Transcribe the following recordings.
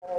Good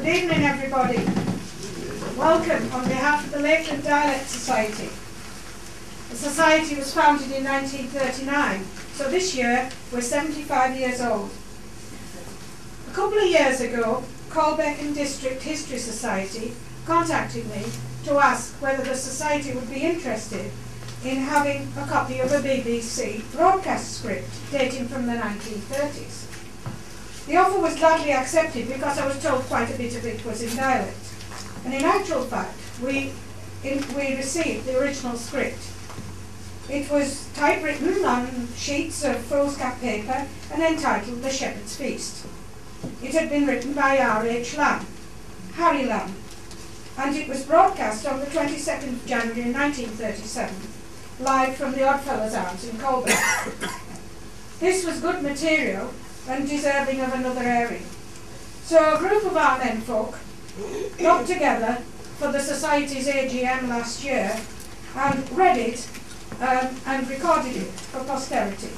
evening, everybody. Welcome on behalf of the Lakeland Dialect Society. The Society was founded in 1939, so this year we're 75 years old. A couple of years ago, Caldbeck and District History Society contacted me to ask whether the Society would be interested in having a copy of a BBC broadcast script dating from the 1930s. The offer was gladly accepted because I was told quite a bit of it was in dialect. And in actual fact, we received the original script. It was typewritten on sheets of foolscap paper and entitled The Shepherd's Feast. It had been written by Harry Lamb, and it was broadcast on the 22nd of January 1937, live from the Oddfellows' Arms in Caldbeck. This was good material and deserving of another airing. So a group of our menfolk got together for the Society's AGM last year and read it and recorded it for posterity.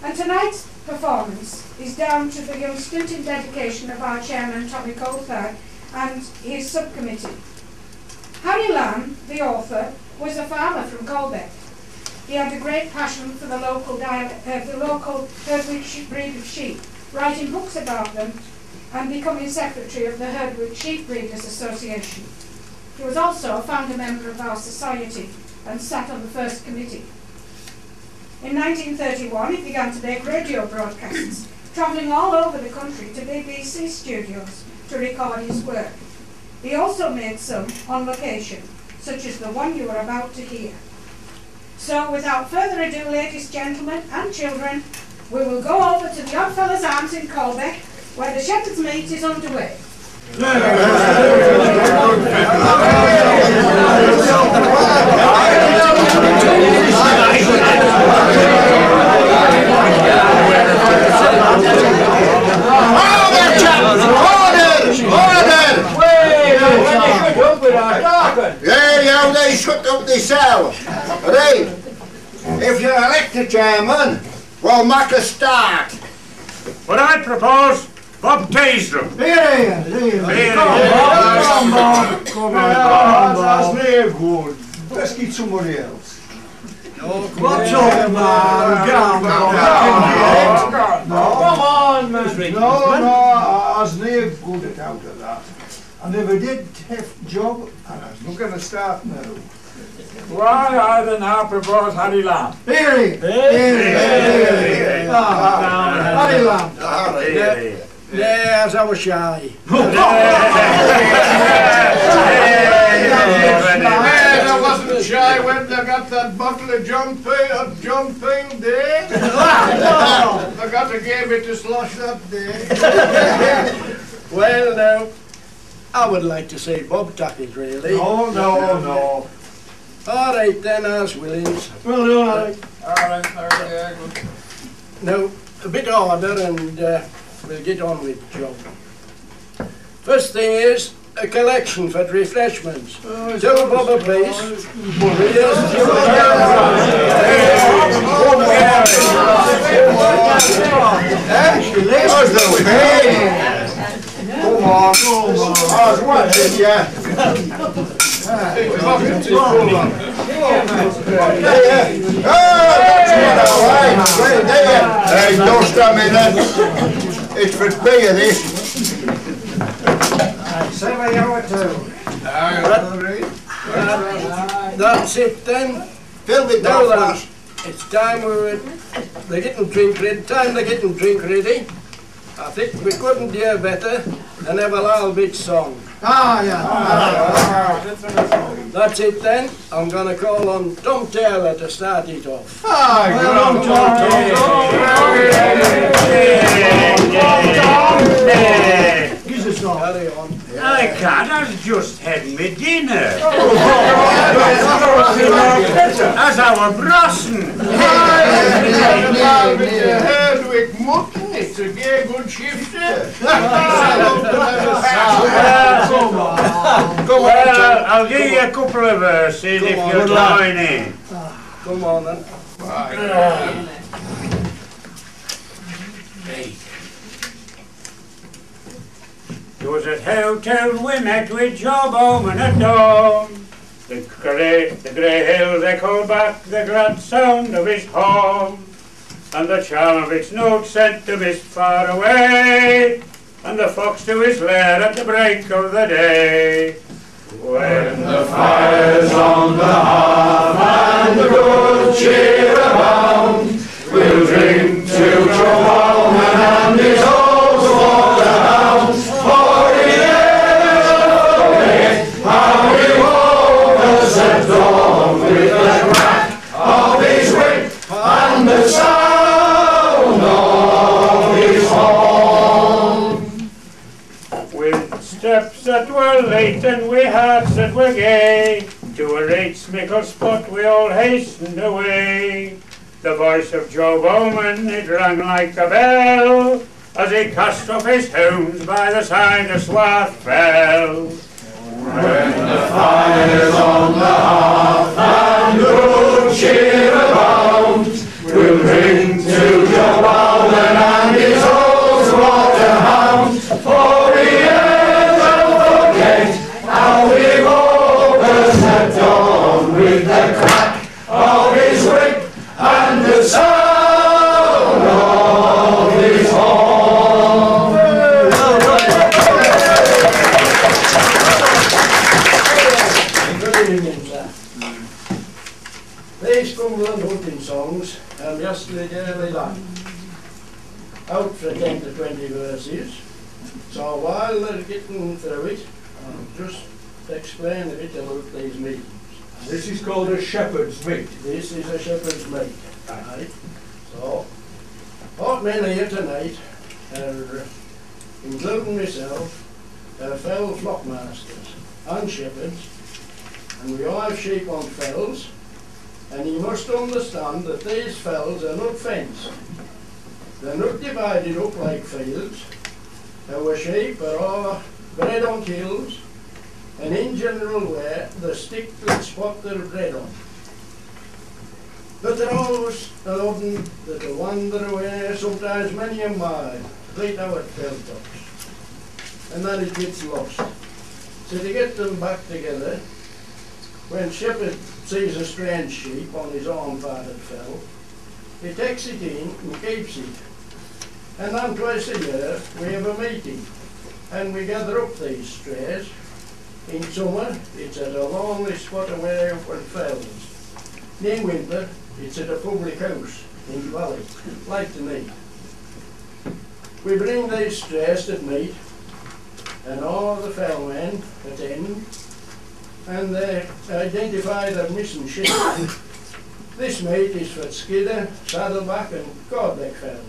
And tonight's performance is down to the unstinted dedication of our chairman, Tommy Coulthard, and his subcommittee. Harry Lamb, the author, was a farmer from Caldbeck. He had a great passion for the local Herdwick breed of sheep, writing books about them and becoming secretary of the Herdwick Sheep Breeders Association. He was also a founder member of our society and sat on the first committee. In 1931, he began to make radio broadcasts, travelling all over the country to BBC studios to record his work. He also made some on location, such as the one you are about to hear. So, without further ado, ladies, gentlemen, and children, we will go over to the Oddfellows' Arms in Caldbeck, where the shepherd's meet is underway. Yeah, they shut up the cell. Right, if you're elected chairman, we'll make a start. What I propose, Bob Taser. Come on, that's no good. Let's get somebody else. What's up, man? Come on, man. No, I was no good at out of that. I never did have job, and I'm not going to start now. Why, I then now propose Harry Lamb. Harry Lamb. There's our shy. I wasn't shy when they got that bottle of John Peel day. I got to give it to Slosh that day. Well, now, I would like to say Bob Tackett, really. No. All right, then, as Willings. Well, all right. Good. Now, a bit of order and we'll get on with the job. First thing is a collection for refreshments. Tell Bob a place. Come on. I was watching you. Hey, don't stop me then. It's for beer, this. That's it then. Fill me Now down. it's time they're getting drink ready. I think we couldn't do better than have a little bit song. That's it then. I'm going to call on Tom Taylor to start it off. Carry on. I can't, I was just had me dinner. As our brossin. Herdwick mutton, it's a gay good shift. Well, I'll give you a couple of verses if you're joining. Come on then. It was at hotel we met with Joe Bowman at dawn. The grey hills echoed back the glad sound of his horn, and the charm of its note sent the mist far away, and the fox to his lair at the break of the day. When the fire's on the hearth and the good cheer abound, we'll drink to Joe Bowman and his old waterhound, for he never forget how he woke us at dawn with the crack of his whip and the sound of his horn. With steps that were late and we hearts that were gay, to a right mickle spot we all hastened away. The voice of Joe Bowman, it rang like a bell, as he cast off his hounds by the side of Swarth Fell. When the fire's on the hearth and good cheer abound, we'll drink to Joe Bowman and his old waterhound, for he never forget how he woke us at dawn with the crack of his whip and the sound of his horn. Good evening, sir. These Cumberland hunting songs are just really long, out for 10 to 20 verses. So while they're getting through it, I'll just explain a bit about these meetings. This is called a shepherd's meet. This is a shepherd's meet, right? So, what men here tonight are, including myself, are fell flock masters and shepherds, and we all have sheep on fells, and you must understand that these fells are not fenced. They're not divided up like fields. Our sheep are all bred on hills, and in general way, the stick to the spot they're bred on. But there are always a lot that will wander away, sometimes many a mile, right out at hilltops, and then it gets lost. So to get them back together, when shepherd sees a strange sheep on his own part of fell, he takes it in and keeps it. And then twice a year we have a meeting, and we gather up these strays. In summer, it's at a lonely spot away up on fells. In winter, it's at a public house in the valley, like to meet. We bring these strays to meet, and all the fellmen attend, and they identify their missing sheep. This meet is for Skidder, Saddleback and Caldbeck fells.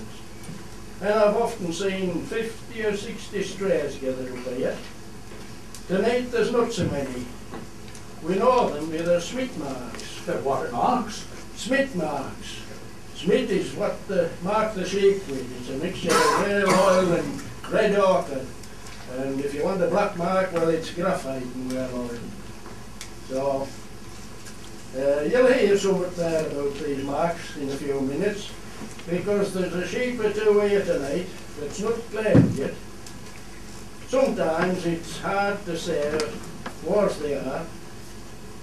And I've often seen 50 or 60 strays gathered up here. Tonight there's not so many. We know them with their Smith marks. They're what marks? Smith marks. Smith is what mark the sheep with. It's a mixture of whale oil and red ochre. And if you want a black mark, well, it's graphite and whale oil. So, you'll hear something there about these marks in a few minutes, because there's a sheep or two here tonight that's not claimed yet. Sometimes it's hard to say what they are,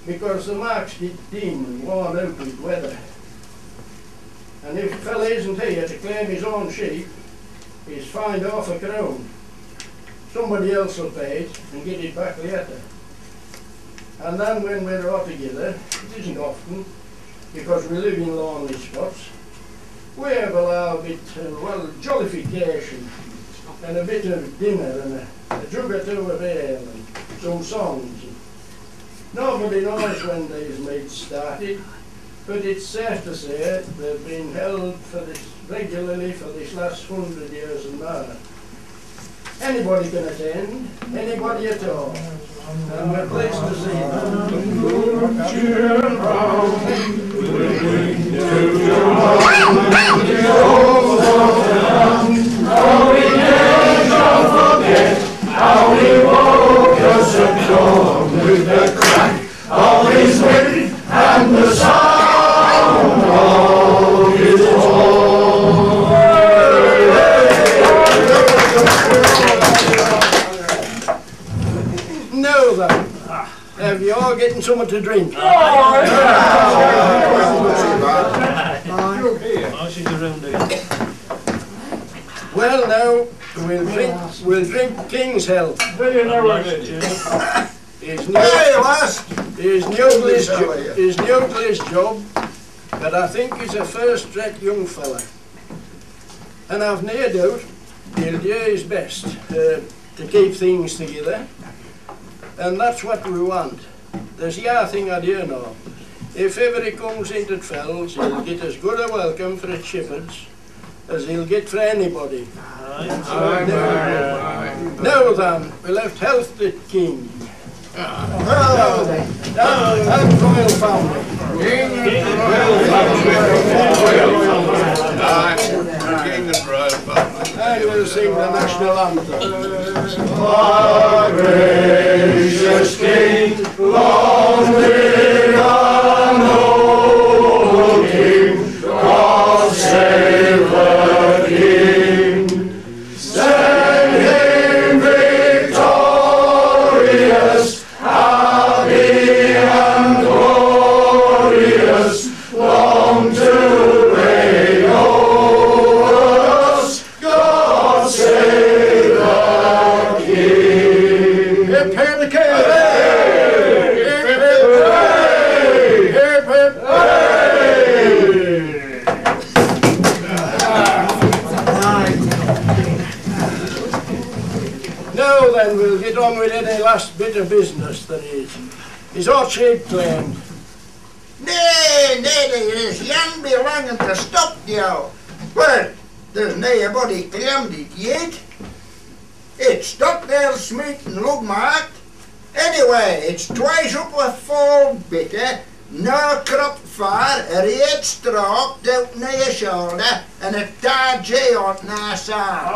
because the marks get dim and worn out with weather. And if a fella isn't here to claim his own sheep, he's fined off a crown. Somebody else will pay it and get it back later. And then when we're all together, it isn't often, because we live in lonely spots, we have a bit, jollification, and a bit of dinner, and a jug or two of ale, and some songs. Nobody knows when these meets started, but it's safe to say they've been held regularly for this last 100 years and more. Anybody can attend, anybody at all, and we're pleased to see Now then, have you all getting something to drink? Well now, we'll drink King's health. His nucleus job, but I think he's a first-rate young fella. And I've no doubt he'll do his best to keep things together. And that's what we want. There's the thing I do know. If ever he comes into the fells, he'll get as good a welcome for the shepherds as he'll get for anybody. Now then, we'll have health the King. Royal family. King and royal family. And we'll sing the national anthem. Our gracious King, long live our noble King, God save the King. Send him victorious, happy and glorious, long to reign over us, God save the King. Hip, hip, the King! Hip, hip, hip, hip, Now then, we'll get on with any last bit of business there is. Is our sheep claimed? Nay, there is young belonging to Stockdale. Well, there's nobody claimed it yet. It's Stockdale, Smith and Lugmark. Anyway, it's twice up a fall bitter, no crop far, a red stroke out near your shoulder, and a tired jay on the side.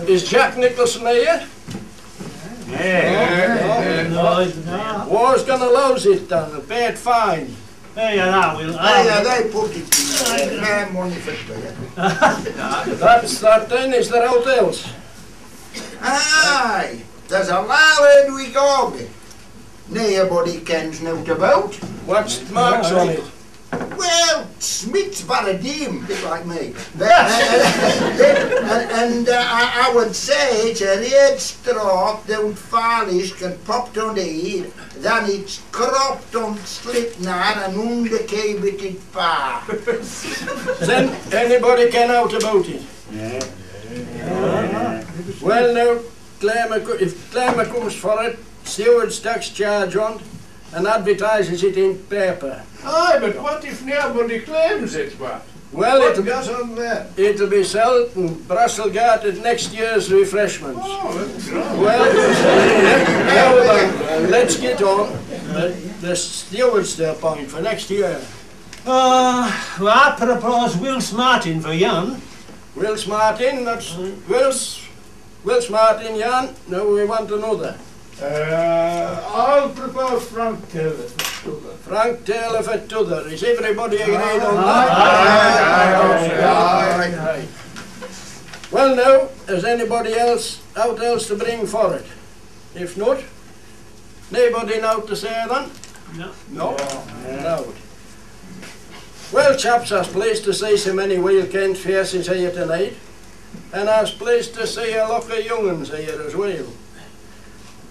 Is Jack Nicholson here? War's gonna lose it then, a bad fine. They put it in there, money for it. That's that then, is there out else? Aye, there's a lad we go. Nobody kens nought about. What's the marks on it? Well, Smith's Baradim, a bit like me. And I would say it's a red straw down Farlish can popped on the head, then it's cropped on Slipknot and undercabited far. Then anybody can out about it? Well now, if Claimer comes for it, Steward's tax charge on it and advertises it in paper. Aye, but what if nobody claims it, what? Well, What goes on there? it'll be sold and Brasselgart at next year's refreshments. Oh, that's right. Well, now then, let's get on. The Steward's their point for next year. Well, I propose Wills Martin for Jan. Wills Martin, that's Wills Martin, Jan. Now we want another. I'll propose Frank Taylor. Frank Taylor for t'other. Is everybody agreed on that? Aye. Well now, has anybody else to bring for it? If not, nobody now to say then? No. No? No. Well chaps, I was pleased to see so many well-kent faces here tonight, and I was pleased to see a lot of young uns here as well.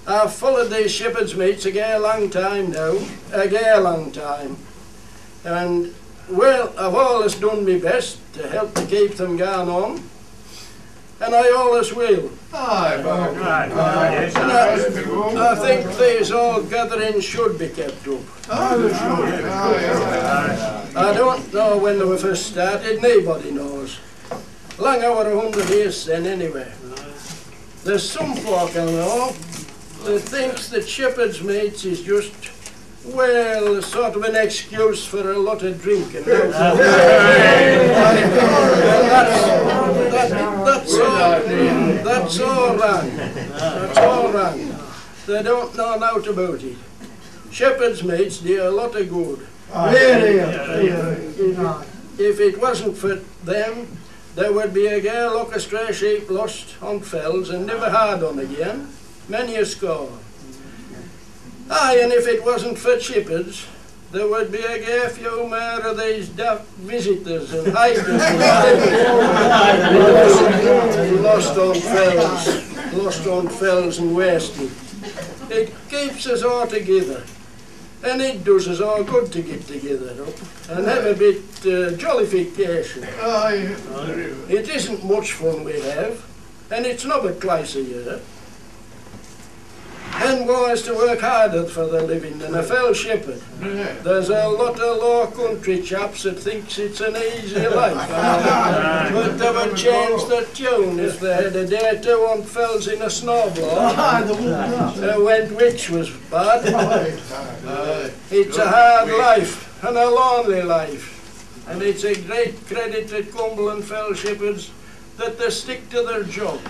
I've followed these shepherds' mates a gay long time now, a gay long time. And, well, I've always done my best to help to keep them going on. And I always will. Aye, Yes, I think these all gatherings should be kept up. I don't know when they were first started, nobody knows. Long over 100 years then anyway. There's some folk I know that thinks that shepherd's mates is just, well, sort of an excuse for a lot of drinking. That's all wrong. That's all wrong. They don't know naught about it. Shepherd's mates do a lot of good. If it wasn't for them, there would be a gay lot of stray sheep lost on fells and never had on again. Many a score. Aye, and if it wasn't for shepherds, there would be a gay few more of these daft visitors and hikers lost on fells and wasted. It keeps us all together, and it does us all good to get together and have a bit jollification. It isn't much fun we have, and it's not but twice a year. And boys to work harder for their living than a fell shepherd. There's a lot of low country chaps that thinks it's an easy life. But they would change their tune if they had a day or two on fells in a snowball. When which was bad. It's a hard life and a lonely life. And it's a great credit to Cumberland fell shepherds that they stick to their job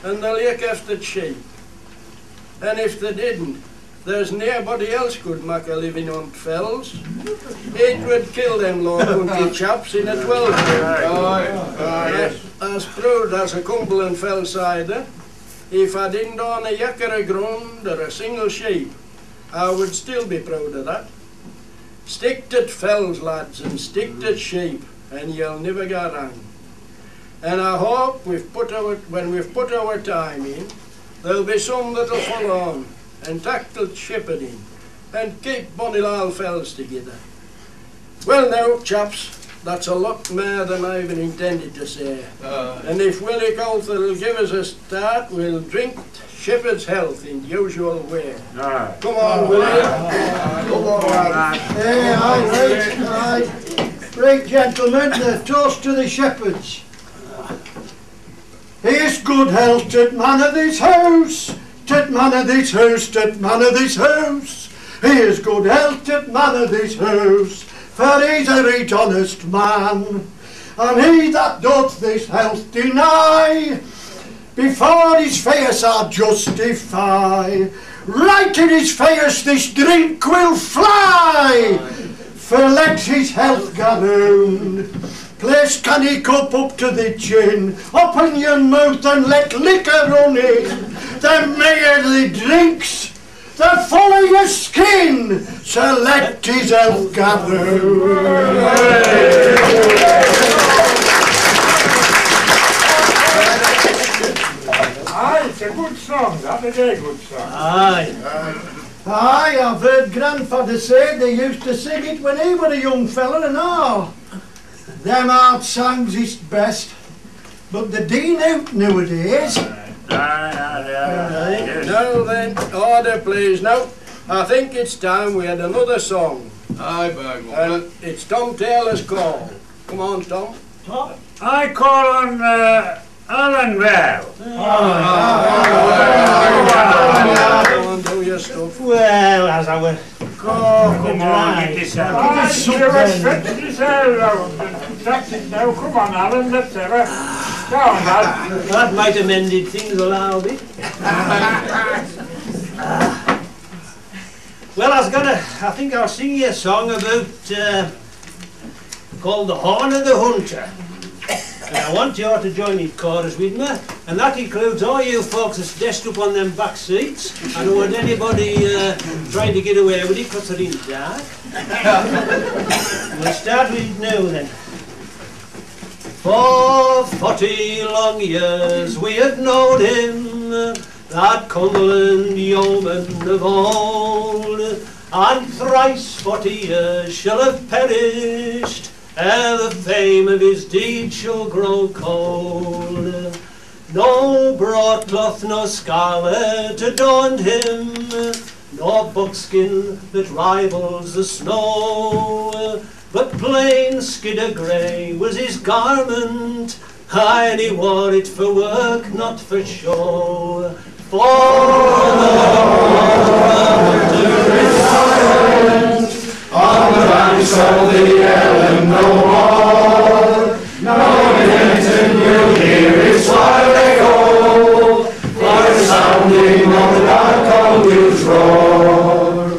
and they look after sheep. And if they didn't, there's nobody else could make a living on fells. It would kill them low country chaps in a 12-year. As proud as a Cumberland fell sider, if I didn't own a acre of ground or a single sheep, I would still be proud of that. Stick to fells, lads, and stick to sheep, and you'll never go wrong. And I hope when we've put our time in, there'll be some that'll follow on and tackle shepherding and keep Bonilal fells together. Well now, chaps, that's a lot more than I even intended to say. And if Willie Coulter will give us a start, we'll drink shepherd's health in the usual way. Come on, Willie. Come on. Aye. Right, gentlemen, the toast to the shepherds. Here's good health to the man of this house, to the man of this house, to the man of this house. Here's good health to the man of this house, for he's a right honest man. And he that doth this health deny, before his face I'll justify. Right in his face this drink will fly, for let his health go round. Place canny cup up to the chin, open your mouth and let liquor run in. The mayor the drinks, the full of your skin, so let his health gather. Aye, it's a good song, that is a good song. Aye. Aye, I've heard grandfather say they used to sing it when he was a young fella and all. Them hard songs is best, but the Dean out nowadays. Aye. Now then, order please. Now, I think it's time we had another song. And it's Tom Taylor's call. Come on, Tom. I call on Alan Bell. Go on, do your stuff. Well, as I were... Come on, get yourself. Stretch yourself out. That's it now. Come on, Alan, let's have it. Go on, lad. That might have mended things a little bit. Well, I think I'll sing you a song about, called The Horn of the Hunter. And I want you all to join in chorus with me, and that includes all you folks that's dressed up on them back seats. I don't want anybody trying to get away with it because they're in the dark. We'll start with it now then. For 40 long years we have known him, that Cumberland yeoman of old, and thrice 40 years shall have perished ere the fame of his deed shall grow cold. No broadcloth nor scarlet adorned him, nor buckskin that rivals the snow, but plain skidder grey was his garment, aye, and he wore it for work, not for show. For on the banks of the Ellen no more, no Linton you'll hear its wild echo, for sounding of the dark Caldbeck's roar.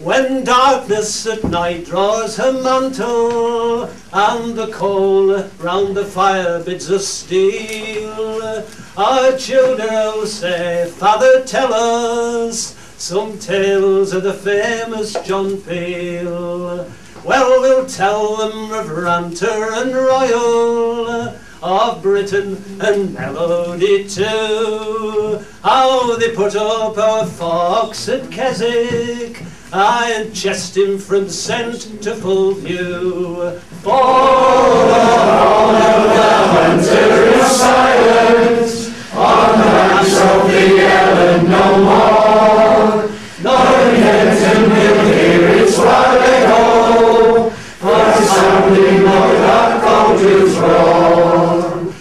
when darkness at night draws her mantle, and the coal round the fire bids us steal, our children will say, Father, tell us some tales of the famous John Peel. Well, we'll tell them of Ranter and Royal, of Britain and Melody too, how they put up our fox at Keswick, aye, and chased him from scent to full view. For the hunter is silent, on the banks of the Ellen no more, nor yet will hear its wild echo, for sounding of that Caldbeck's roar.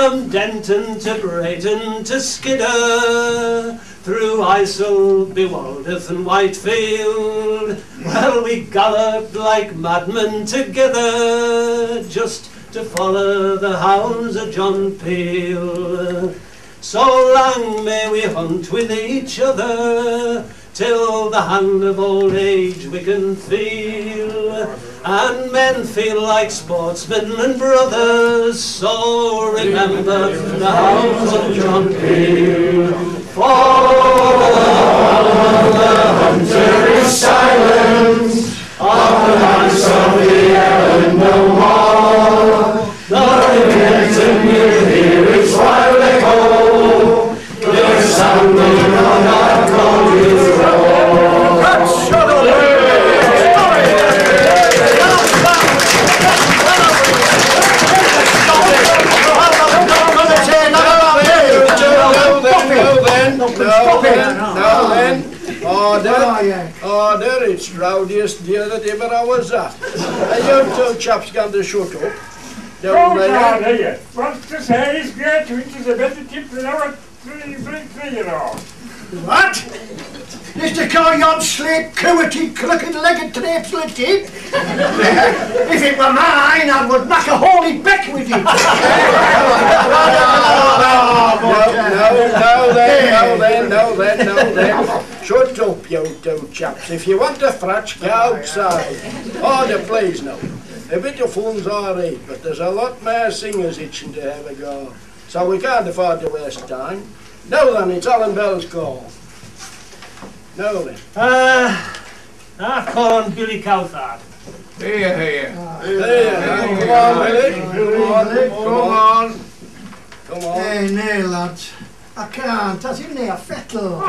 from Denton to Brayton to Skidder, through Isle, Bewaldeth and Whitefield, well, we galloped like madmen together, just to follow the hounds of John Peel. So long may we hunt with each other, till the hand of old age we can feel, and men feel like sportsmen and brothers. So remember the hounds of John Peel. For the hunter is silent, on the banks of the Ellen no more, nor yet will hear its wild echo, the sounding of that Caldbeck's roar. Now then, order, it's rowdiest dear that ever I was at. And you two chaps got to shut up. Down there. What's to say is great, which is a better tip than our 3-3-3-year-old. What? Is the car yon sleep, courty, crooked-legged trapeslet tip? If it were mine, I would make a holy beck with you. Now then. Shut up, you two chaps. If you want to fratch, go outside. Order, please, now. A bit of fun's all right, but there's a lot more singers itching to have a go. So we can't afford to waste time. Now then, it's Alan Bell's call. Now then. I call on Billy Cowthard. Here. Come on, Billy. Come on. Hey, nay, lads. I can't. Has it near fettle?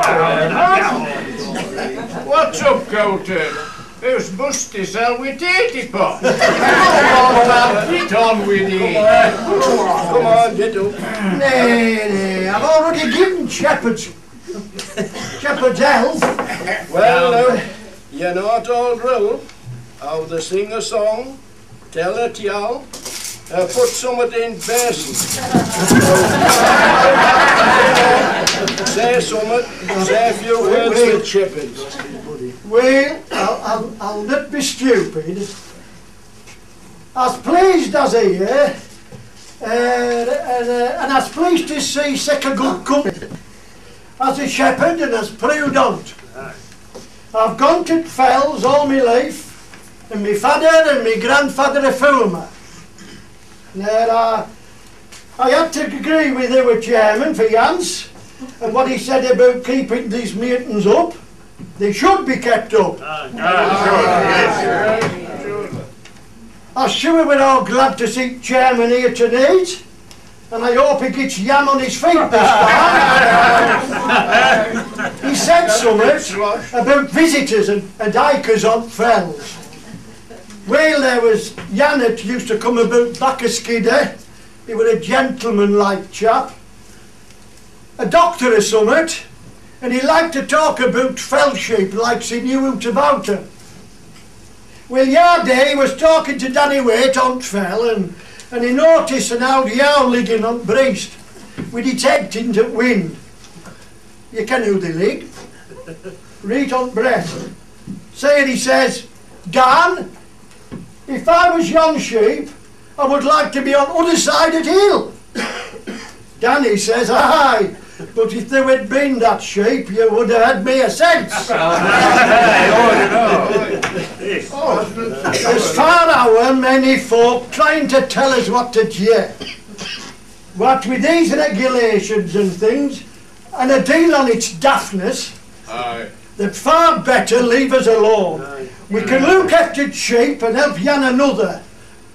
What's up, Coulter? Who's bust himself with 80 pot? Get on with it. Come on, get up. Nay, I've already given Shepherd's health. Well, you're not all drill. How to sing a song, tell it y'all, put something in basin. Say something, say a few words with Shepherds. Well, I'll not be stupid. As pleased as he and as pleased to see such a good company. As a shepherd and as prudent. I've gone to fells all my life, and my father and my grandfather a farmer. Now, I had to agree with our chairman for Jans, and what he said about keeping these meetings up. They should be kept up. I'm sure we're all glad to see Chairman here tonight. and I hope he gets yam on his feet this time. He said something about visitors and hikers on fells. Well, there was Janet used to come about back a skidder. He was a gentleman-like chap, a doctor or something, and he liked to talk about fell sheep like he knew out about them. Well, Yarday he was talking to Danny Waite on fell, and he noticed an old yow ligging on breast with its head into wind. You can know the lig. Right on breast. So he says, Dan, if I was yon sheep, I would like to be on other side of the hill. Danny says, aye, but if there had been that sheep, you would have had me a sense. As far our many folk trying to tell us what to do. What with these regulations and things, and a deal on its daftness, they'd far better leave us alone. We can look after sheep and help yan another,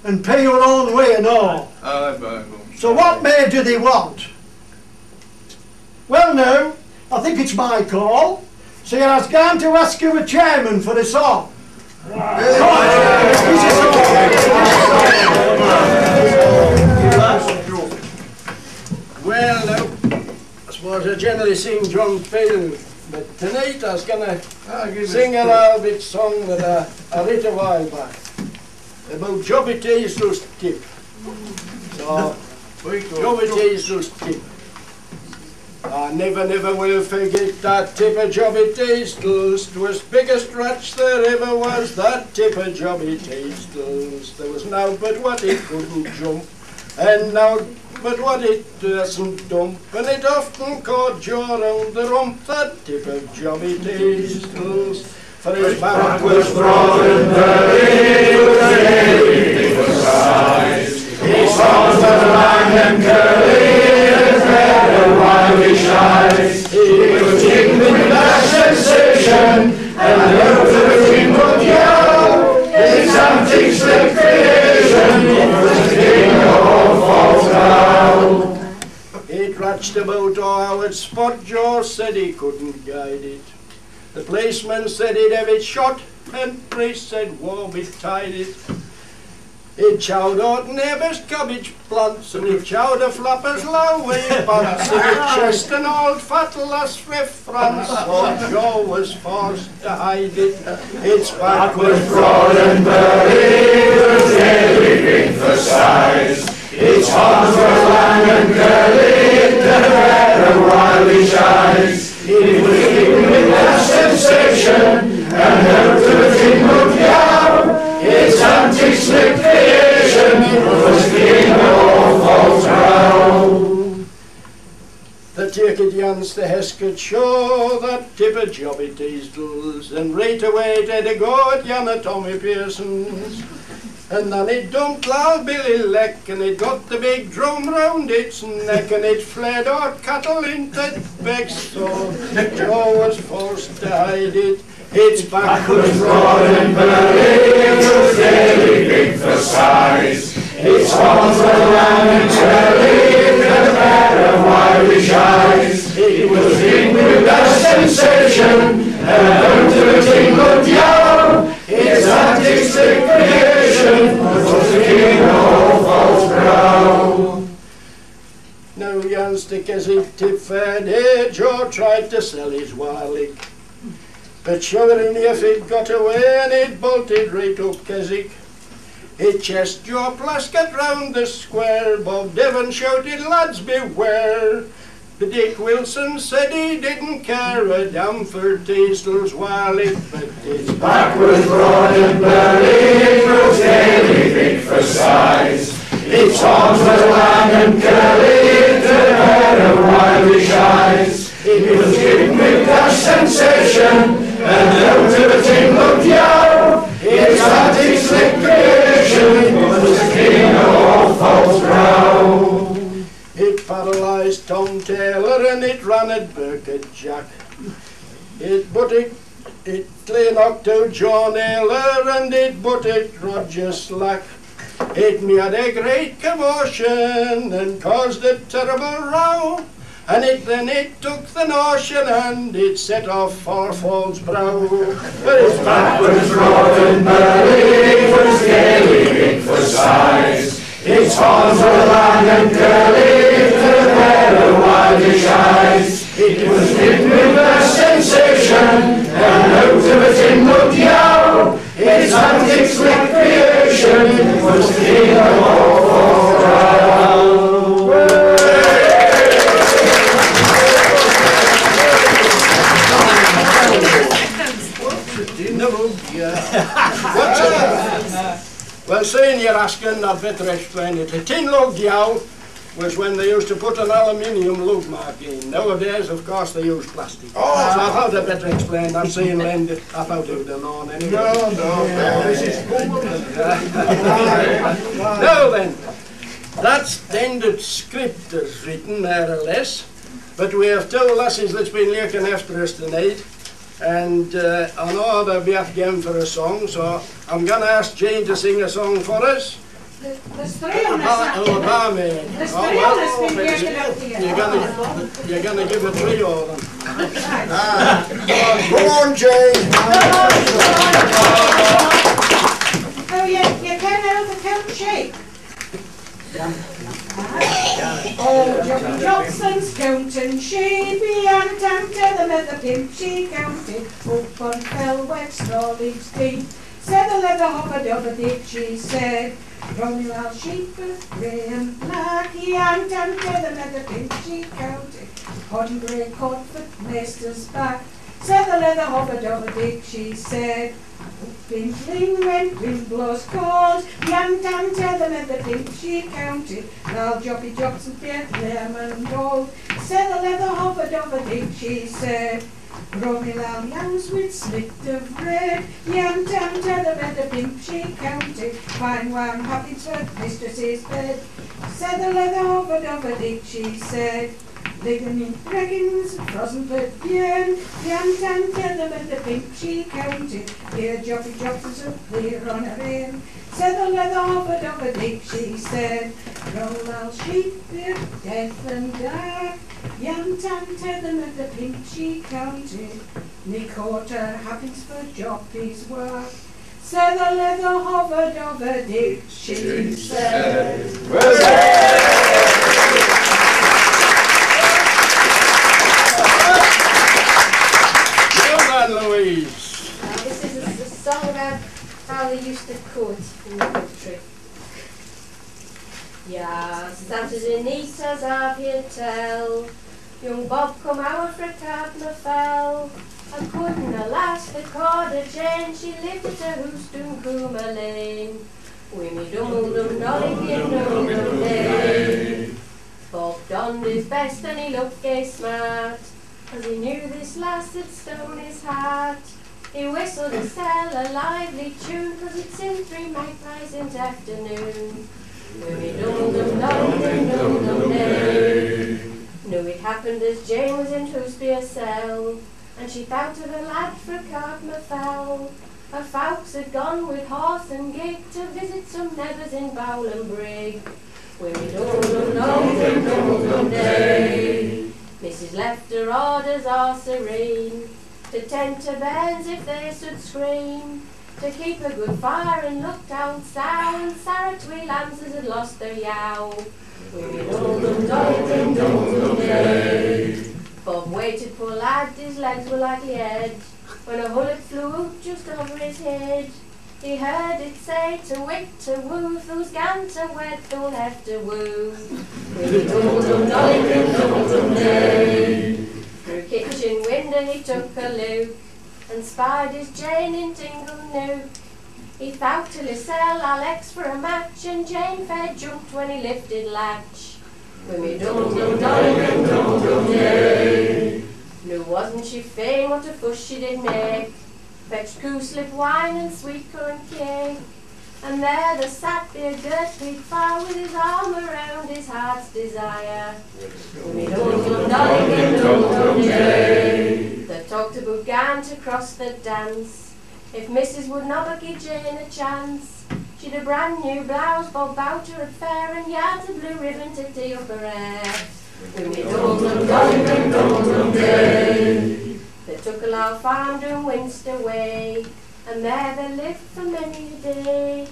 and pay your own way and all. So what may do they want? Well now, I think it's my call, so I was going to ask you a chairman for a song. Well, now, I suppose I generally sing John Peel, but tonight I was gonna sing an old bit song that I wrote a while back about Jobby Teasdale's tip. So, Jobby Teasdale's tip. I never will forget that tip of Jobby Teasdale's. 'Twas biggest ratch there ever was, that tip of Jobby Teasdale's. There was now but what it couldn't jump, and now but what it doesn't dump, and it often caught jaw round the rump, that tip of Jobby Teasdale's. For his back was broad and very good size. His arms were long and curly, his hair and wildish eyes. He was king with that sensation, and out of the tingled yell, his antics the creation, it was the king of all false ground. It ratched about Howard Spot, Joe said he couldn't guide it. The policeman said he'd have it shot, and priest said woe betide it. It chowed out neighbours' cabbage plants, and it chowed a flapper's low-way pants, and it chest an old fat lass frae France. So Joe was forced to hide it. Its back was broad and burly, it was nearly big for size. Its arms were long and curly, it had a pair of wildish eyes. It was given with that sensation, and out of the tingled yow, its antics the creation, it was king of all false ground. The ticket yans the Heskett show, that tip of Jobby Teasdale's, and right away they'd a go at yan at Tommy Pearson's. And then it dumped loud Billy Leck, and it got the big drum round its neck, and it fled out cattle into Beck's. So Joe was forced to hide it. Its back was broad and burly, it was nearly big for size. Its horns were long and curly, it had a pair of wildish eyes. It was in with that sensation, and out to the tingled yow, its antics the creation, was the king of all false ground. Now yans the Keswick tip fair day, Joe tried to sell his warlick, but sure enough it got away, and it bolted right up Keswick. It chased Joe Plaskett round the square, Bob Devon shouted, lads beware. But Dick Wilson said he didn't care a damn for Teasdale's warlick, but his back was broad and burly, it was nearly big for size. Its arms were long and curly, it had a pair of wildish eyes. It was given with that sensation, and out of the tingled yow, its antics the creation, it was the king of all false ground. It paralysed Tom Taylor, and it ran at Burkett Jack. It clay knocked out John Ayler, and it butted Roger Slack. It made a great commotion and caused a terrible row. And then it took the notion and it set off for Fall's Brow. But its back was broad and burly, it was scaly, big for size. Its horns were long and curly, it had a pair of wildish eyes. It was lit with a sensation, and out of it in looked yow. Its antics recreation was king of all for trial. Well, seeing you're asking, I'd better explain it. A tin lug yow was when they used to put an aluminium lug mark in. Nowadays, of course, they use plastic. So I thought I'd better explain that, seeing Len, I thought it would have known anyway. No, this is Now then, that's the ended script is written, more or less. But we have two lassies that's been looking after us tonight. And I know they'll be at game for a song, so I'm going to ask Jane to sing a song for us. There's three on us. Oh, barmaid. There's three on us been working out here. You're gonna give a trio of them. Go on, Jane. Oh, you can hold the count shape. Oh, Johnny Johnson's counting sheep, he and down to them at the pimp she counted. Up on Fellweg, Snarleaves deep, said the leather hovered over dick, she said. Running while sheep was grey and black, he and down to them at the pimp she counted. On grey Codford, master's back, said the leather hovered over dick, she said. Binkling when wind blows cold, young down to them at the pimp she counted. Now Joppy Jobson, Pierre, Lemon and Gold, said the leather hovered over dick, she said. Romilal yams with slit of red, young down to them at the pimp she counted. Fine warm Hoppinsford, mistress's bed, said the leather hovered over dick, she said. Living in dragons, frozen blood björn, young down to them at the pimp she counted. Here Joppy Jobson's up there on her end, said the leather hovered over dick, she said. Roll sheep, death and dark, young down to them at the pimp she counted. Nick Horter happens for Joppy's work, said the leather hovered over dick, she said. Louise. This is a song about how they used to court in the country. Ja, Saturday night as I've here tell, young Bob come out for a cardinal fell. I couldn't last the corder Jane, she lived at a Houston Coomer Lane. With me dum-dum dolly in dum-dum day. Bob donned his best and he looked gay smart, cause he knew this lass had stone his heart. He whistled a cell a lively tune, cause it's in 3 magpies in the afternoon. With me dum-dum day. Knew it happened as Jane was in Cumbria cell, and she thought of a lad for Cardmafell. Her folks had gone with horse and gig to visit some neighbours in Bowl and Brig. With me dum-dum day. Mrs. left her orders all serene, to tend to bairns if they should scream, to keep a good fire and look down sow, and Sarah twee lambs as had lost their yow. Dum-dum day. Bob waited, poor lad, his legs were like lead, when a bullet flew out just over his head. He heard it say to wit to woo, who's gan to wed, who'll have to woo. Dum-dum day. Through kitchen window he took a look, and spied his Jane in Tingle Nook. He thought to Lissell Alex for a match, and Jane fair jumped when he lifted latch. With me dum-dum day. No, wasn't she fain what a fuss she did make, fetched cowslip wine and sweet currant cake. And there the sat be a girt big fire, with his arm around his heart's desire. We dum-dum day. They talked about going to cross the dance, if Mrs. would not give Jane a chance. She'd a brand new blouse, bob bout her at fair, and yards of blue ribbon to the upper hair. With me dum dum dum day. They took a loud farm and winced away, and there they lived for many a day.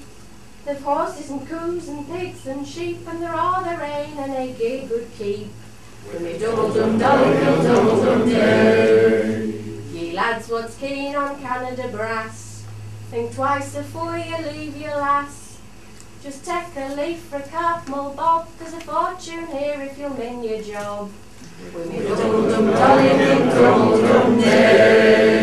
They've horses and coos and pigs and sheep, and they're all their ain and they gie good keep. With me dum dum day. Ye lads what's keen on Canada brass, think twice afore you leave your lass. Just take a leaf for a carp mull bob, there's a fortune here if you'll min your job. With me dum dum day.